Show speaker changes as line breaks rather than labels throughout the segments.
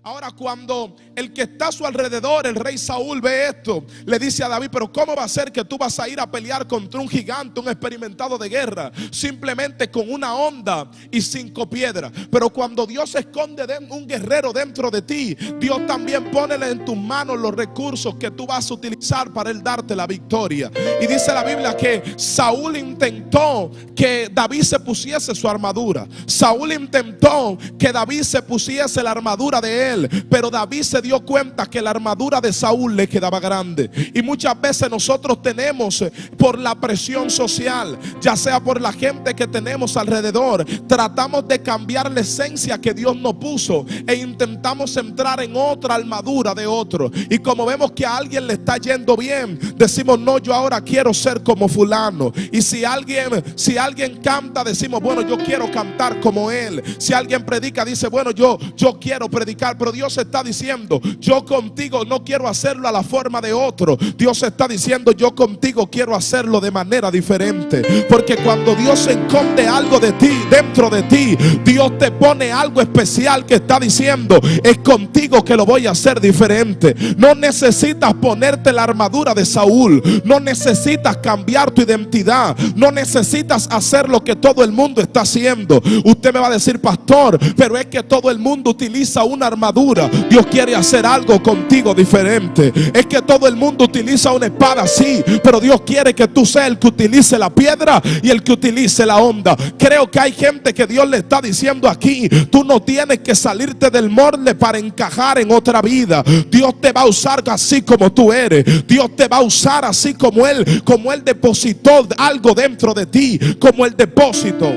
Ahora, cuando el que está a su alrededor, el rey Saúl, ve esto, le dice a David: pero ¿cómo va a ser que tú vas a ir a pelear contra un gigante, un experimentado de guerra, simplemente con una honda y 5 piedras? Pero cuando Dios esconde un guerrero dentro de ti, Dios también pone en tus manos los recursos que tú vas a utilizar para él darte la victoria. Y dice la Biblia que Saúl intentó que David se pusiese su armadura. Saúl intentó que David se pusiese la armadura de él, pero David se dio cuenta que la armadura de Saúl le quedaba grande. Y muchas veces nosotros tenemos, por la presión social, ya sea por la gente que tenemos alrededor, tratamos de cambiar la esencia que Dios nos puso e intentamos entrar en otra armadura de otro. Y como vemos que a alguien le está yendo bien, decimos: no, yo ahora quiero ser como fulano. Y si alguien canta, decimos: bueno, yo quiero cantar como él. Si alguien predica, dice: bueno, yo quiero predicar. Pero Dios está diciendo: yo contigo no quiero hacerlo a la forma de otro. Dios está diciendo: yo contigo quiero hacerlo de manera diferente. Porque cuando Dios esconde algo de ti, dentro de ti, Dios te pone algo especial que está diciendo: es contigo que lo voy a hacer diferente. No necesitas ponerte la armadura de Saúl. No necesitas cambiar tu identidad. No necesitas hacer lo que todo el mundo está haciendo. Usted me va a decir: pastor, pero es que todo el mundo utiliza una armadura. Dios quiere hacer algo contigo diferente. Es que todo el mundo utiliza una espada, sí, pero Dios quiere que tú seas el que utilice la piedra y el que utilice la honda. Creo que hay gente que Dios le está diciendo aquí: tú no tienes que salirte del molde para encajar en otra vida. Dios te va a usar así como tú eres. Dios te va a usar así como Él depositó algo dentro de ti, como el depósito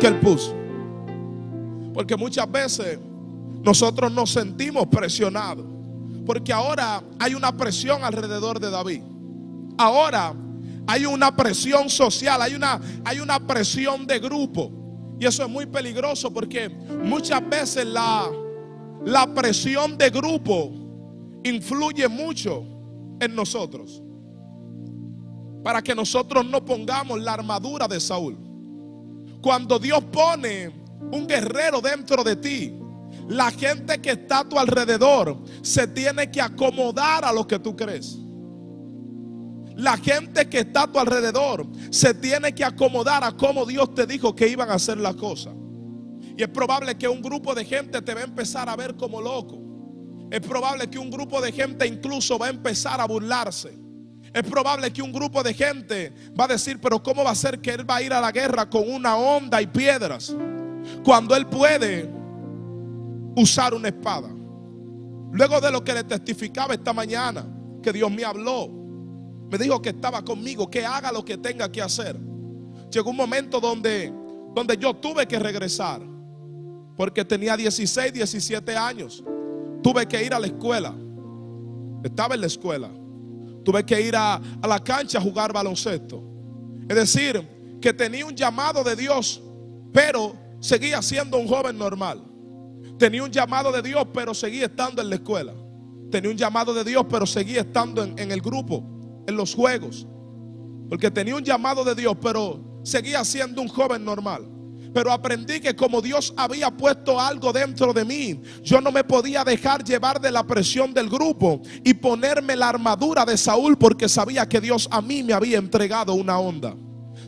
que Él puso. Porque muchas veces nosotros nos sentimos presionados, porque ahora hay una presión alrededor de David. Ahora hay una presión social, hay una presión de grupo. Y eso es muy peligroso, porque muchas veces la presión de grupo influye mucho en nosotros, para que nosotros no pongamos la armadura de Saúl. Cuando Dios pone un guerrero dentro de ti, la gente que está a tu alrededor se tiene que acomodar a lo que tú crees. La gente que está a tu alrededor se tiene que acomodar a cómo Dios te dijo que iban a hacer las cosas. Y es probable que un grupo de gente te va a empezar a ver como loco. Es probable que un grupo de gente incluso va a empezar a burlarse. Es probable que un grupo de gente va a decir: pero ¿cómo va a ser que él va a ir a la guerra con una honda y piedras, cuando él puede usar una espada? Luego de lo que le testificaba esta mañana, que Dios me habló, me dijo que estaba conmigo, que haga lo que tenga que hacer. Llegó un momento donde yo tuve que regresar, porque tenía 16, 17 años. Tuve que ir a la escuela. Estaba en la escuela. Tuve que ir a la cancha a jugar baloncesto. Es decir, que tenía un llamado de Dios, pero seguía siendo un joven normal. Tenía un llamado de Dios, pero seguía estando en la escuela. Tenía un llamado de Dios, pero seguía estando en el grupo, en los juegos. Porque tenía un llamado de Dios, pero seguía siendo un joven normal. Pero aprendí que como Dios había puesto algo dentro de mí, yo no me podía dejar llevar de la presión del grupo y ponerme la armadura de Saúl, porque sabía que Dios a mí me había entregado una honda.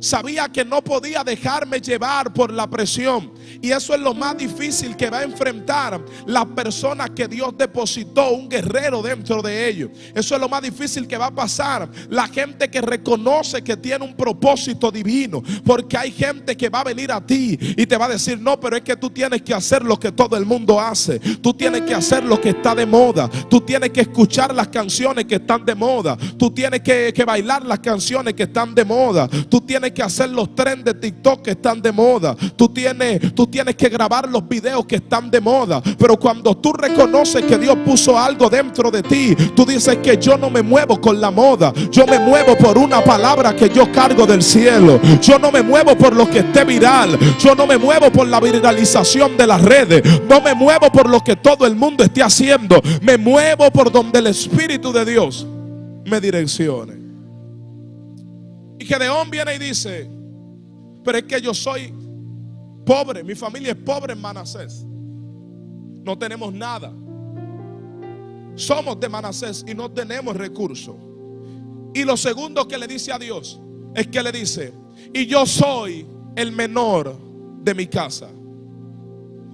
Sabía que no podía dejarme llevar por la presión. Y eso es lo más difícil que va a enfrentar las personas que Dios depositó un guerrero dentro de ellos. Eso es lo más difícil que va a pasar la gente que reconoce que tiene un propósito divino. Porque hay gente que va a venir a ti y te va a decir: no, pero es que tú tienes que hacer lo que todo el mundo hace. Tú tienes que hacer lo que está de moda. Tú tienes que escuchar las canciones que están de moda. Tú tienes que bailar las canciones que están de moda. Tú tienes que hacer los trends de TikTok que están de moda. Tú tienes que grabar los videos que están de moda. Pero cuando tú reconoces que Dios puso algo dentro de ti, tú dices que yo no me muevo con la moda. Yo me muevo por una palabra que yo cargo del cielo. Yo no me muevo por lo que esté viral. Yo no me muevo por la viralización de las redes. No me muevo por lo que todo el mundo esté haciendo. Me muevo por donde el Espíritu de Dios me direccione. Y Gedeón viene y dice: pero es que yo soy pobre, mi familia es pobre en Manasés. No tenemos nada. somos de Manasés y no tenemos recursos. Y lo segundo que le dice a Dios es que le dice: y yo soy el menor de mi casa.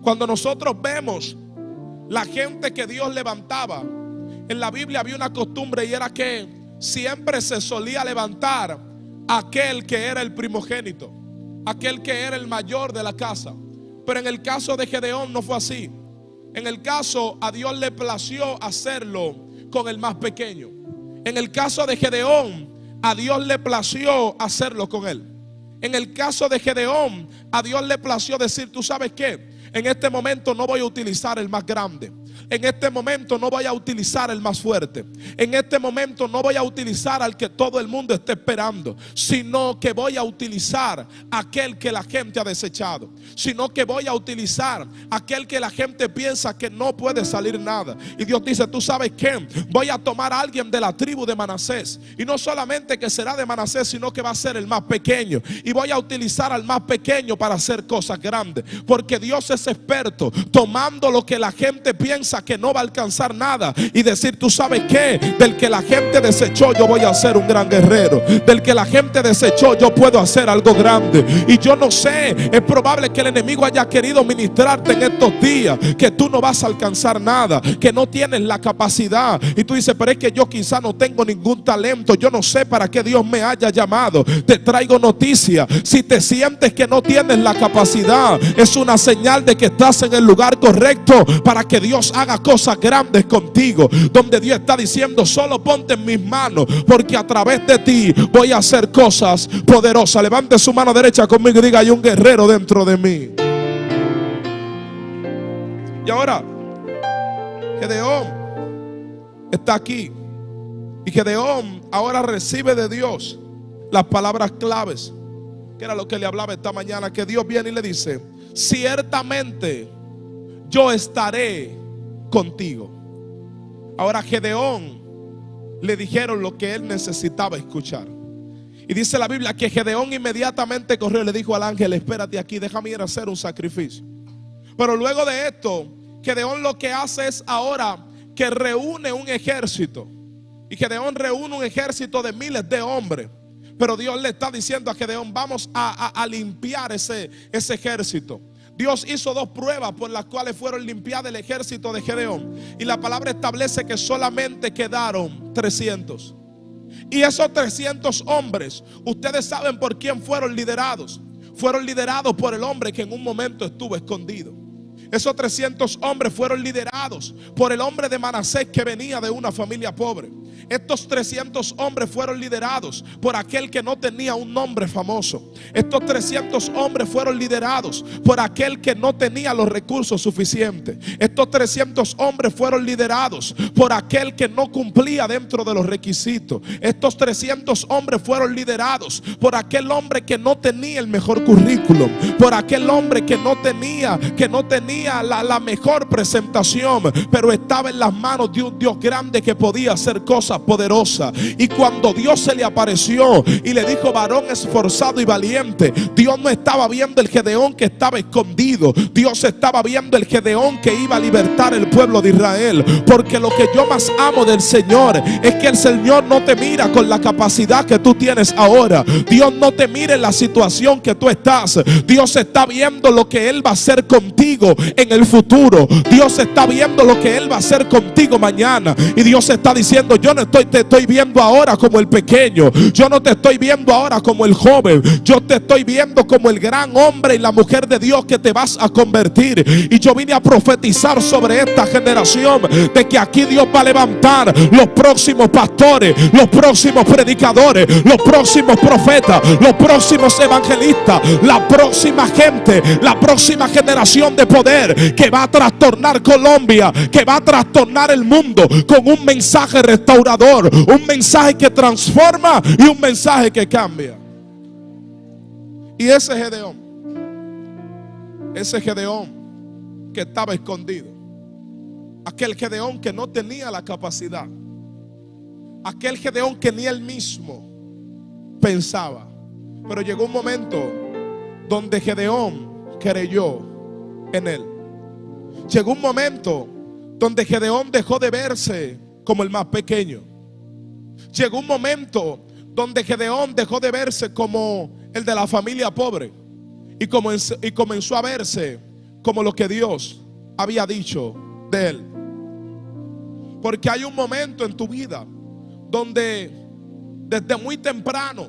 Cuando nosotros vemos la gente que Dios levantaba, en la Biblia había una costumbre, y era que siempre se solía levantar aquel que era el primogénito, aquel que era el mayor de la casa. Pero en el caso de Gedeón no fue así. En el caso, a Dios le plació hacerlo con el más pequeño. En el caso de Gedeón, a Dios le plació hacerlo con él. En el caso de Gedeón, a Dios le plació decir: ¿tú sabes qué? En este momento no voy a utilizar el más grande. En este momento no voy a utilizar el más fuerte. En este momento no voy a utilizar al que todo el mundo esté esperando, sino que voy a utilizar aquel que la gente ha desechado, sino que voy a utilizar aquel que la gente piensa que no puede salir nada. Y Dios dice: ¿tú sabes qué? Voy a tomar a alguien de la tribu de Manasés, y no solamente que será de Manasés, sino que va a ser el más pequeño, y voy a utilizar al más pequeño para hacer cosas grandes, porque Dios es experto tomando lo que la gente piensa que no va a alcanzar nada y decir: ¿tú sabes qué? Del que la gente desechó, yo voy a ser un gran guerrero. Del que la gente desechó, yo puedo hacer algo grande. Y yo no sé, es probable que el enemigo haya querido ministrarte en estos días que tú no vas a alcanzar nada, que no tienes la capacidad. Y tú dices: pero es que yo quizá no tengo ningún talento, yo no sé para qué Dios me haya llamado. Te traigo noticia: si te sientes que no tienes la capacidad, es una señal de que estás en el lugar correcto para que Dios haga cosas grandes contigo, donde Dios está diciendo: solo ponte en mis manos, porque a través de ti voy a hacer cosas poderosas. Levante su mano derecha conmigo y diga: hay un guerrero dentro de mí. Y ahora Gedeón está aquí, y Gedeón ahora recibe de Dios las palabras claves, que era lo que le hablaba esta mañana, que Dios viene y le dice: ciertamente yo estaré contigo. Ahora Gedeón le dijeron lo que él necesitaba escuchar. Y dice la Biblia que Gedeón inmediatamente corrió y le dijo al ángel: espérate aquí, déjame ir a hacer un sacrificio. Pero luego de esto, Gedeón lo que hace es ahora que reúne un ejército. Y Gedeón reúne un ejército de miles de hombres. Pero Dios le está diciendo a Gedeón: vamos a limpiar ese ejército. Dios hizo dos pruebas por las cuales fueron limpiadas el ejército de Gedeón. Y la palabra establece que solamente quedaron 300. Y esos 300 hombres, ustedes saben por quién fueron liderados. Fueron liderados por el hombre que en un momento estuvo escondido. Esos 300 hombres fueron liderados por el hombre de Manasés que venía de una familia pobre. Estos 300 hombres fueron liderados por aquel que no tenía un nombre famoso. Estos 300 hombres fueron liderados por aquel que no tenía los recursos suficientes. Estos 300 hombres fueron liderados por aquel que no cumplía dentro de los requisitos. Estos 300 hombres fueron liderados por aquel hombre que no tenía el mejor currículum, por aquel hombre que no tenía la mejor presentación, pero estaba en las manos de un Dios grande que podía hacer cosas poderosas. Y cuando Dios se le apareció y le dijo: varón esforzado y valiente, Dios no estaba viendo el Gedeón que estaba escondido. Dios estaba viendo el Gedeón que iba a libertar el pueblo de Israel. Porque lo que yo más amo del Señor es que el Señor no te mira con la capacidad que tú tienes ahora. Dios no te mira en la situación que tú estás. Dios está viendo lo que Él va a hacer contigo en el futuro. Dios está viendo lo que Él va a hacer contigo mañana. Y Dios está diciendo: yo no te estoy viendo ahora como el pequeño, yo no te estoy viendo ahora como el joven, yo te estoy viendo como el gran hombre y la mujer de Dios que te vas a convertir. Y yo vine a profetizar sobre esta generación de que aquí Dios va a levantar los próximos pastores, los próximos predicadores, los próximos profetas, los próximos evangelistas, la próxima gente, la próxima generación de poder que va a trastornar Colombia, que va a trastornar el mundo con un mensaje restaurador, un mensaje que transforma y un mensaje que cambia. Y ese Gedeón que estaba escondido, aquel Gedeón que no tenía la capacidad, aquel Gedeón que ni él mismo pensaba, pero llegó un momento donde Gedeón creyó en él. Llegó un momento donde Gedeón dejó de verse como el más pequeño. Llegó un momento donde Gedeón dejó de verse como el de la familia pobre y comenzó a verse como lo que Dios había dicho de él. Porque hay un momento en tu vida donde desde muy temprano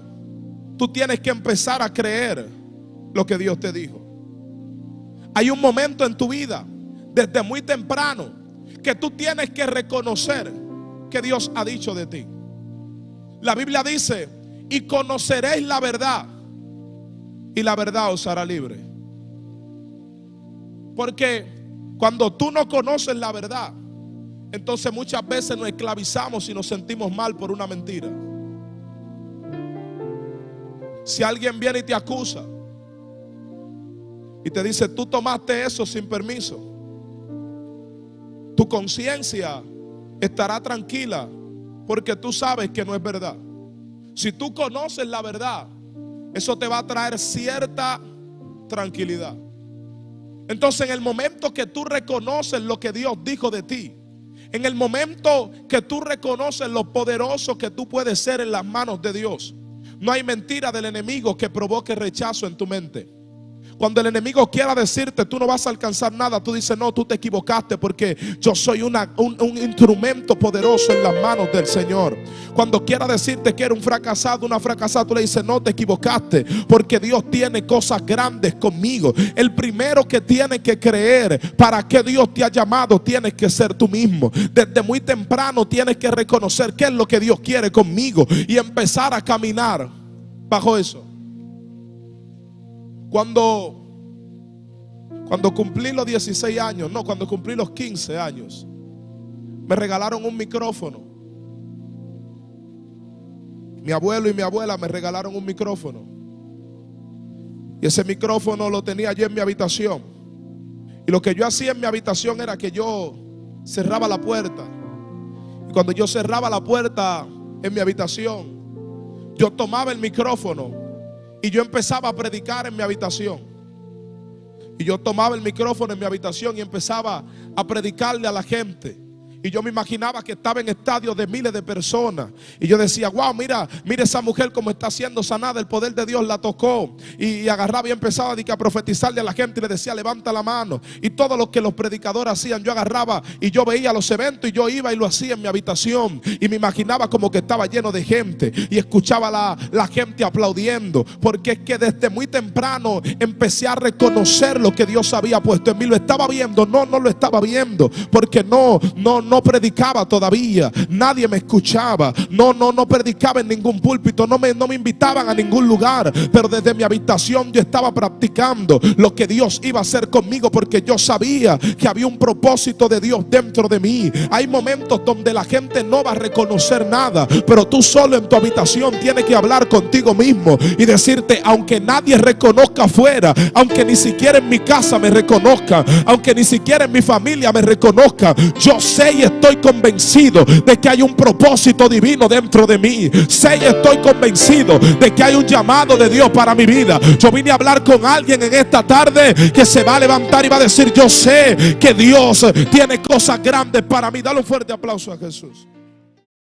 tú tienes que empezar a creer lo que Dios te dijo. Hay un momento en tu vida desde muy temprano que tú tienes que reconocer que Dios ha dicho de ti. La Biblia dice: y conoceréis la verdad, y la verdad os hará libre. Porque cuando tú no conoces la verdad, entonces muchas veces nos esclavizamos y nos sentimos mal por una mentira. Si alguien viene y te acusa y te dice: tú tomaste eso sin permiso, tu conciencia estará tranquila porque tú sabes que no es verdad. Si tú conoces la verdad, eso te va a traer cierta tranquilidad. Entonces, en el momento que tú reconoces lo que Dios dijo de ti, en el momento que tú reconoces lo poderoso que tú puedes ser en las manos de Dios, no hay mentira del enemigo que provoque rechazo en tu mente. Cuando el enemigo quiera decirte: tú no vas a alcanzar nada, tú dices: no, tú te equivocaste, porque yo soy un instrumento poderoso en las manos del Señor. Cuando quiera decirte que eres un fracasado, una fracasada, tú le dices: no, te equivocaste, porque Dios tiene cosas grandes conmigo. El primero que tiene que creer para que Dios te ha llamado, tienes que ser tú mismo. Desde muy temprano tienes que reconocer qué es lo que Dios quiere conmigo y empezar a caminar bajo eso. Cuando cumplí los 16 años, no, cuando cumplí los 15 años, me regalaron un micrófono. Mi abuelo y mi abuela me regalaron un micrófono. Y ese micrófono lo tenía yo en mi habitación. Y lo que yo hacía en mi habitación era que yo cerraba la puerta. Y cuando yo cerraba la puerta en mi habitación, yo tomaba el micrófono y yo empezaba a predicar en mi habitación. Y yo tomaba el micrófono en mi habitación y empezaba a predicarle a la gente. Y yo me imaginaba que estaba en estadios de miles de personas. Y yo decía: wow, mira esa mujer como está siendo sanada. El poder de Dios la tocó. Y agarraba y empezaba a profetizarle a la gente. Y le decía: levanta la mano. Y todo lo que los predicadores hacían, yo agarraba y yo veía los eventos. Y yo iba y lo hacía en mi habitación. Y me imaginaba como que estaba lleno de gente. Y escuchaba la gente aplaudiendo. Porque es que desde muy temprano empecé a reconocer lo que Dios había puesto en mí. ¿Lo estaba viendo? No lo estaba viendo. Porque no predicaba todavía, nadie me escuchaba, no predicaba en ningún púlpito, no me invitaban a ningún lugar, pero desde mi habitación yo estaba practicando lo que Dios iba a hacer conmigo, porque yo sabía que había un propósito de Dios dentro de mí. Hay momentos donde la gente no va a reconocer nada, pero tú solo en tu habitación tienes que hablar contigo mismo y decirte: aunque nadie reconozca afuera, aunque ni siquiera en mi casa me reconozca, aunque ni siquiera en mi familia me reconozca, yo sé y estoy convencido de que hay un propósito divino dentro de mí. Sé y estoy convencido de que hay un llamado de Dios para mi vida. Yo vine a hablar con alguien en esta tarde que se va a levantar y va a decir: yo sé que Dios tiene cosas grandes para mí. Dale un fuerte aplauso a Jesús.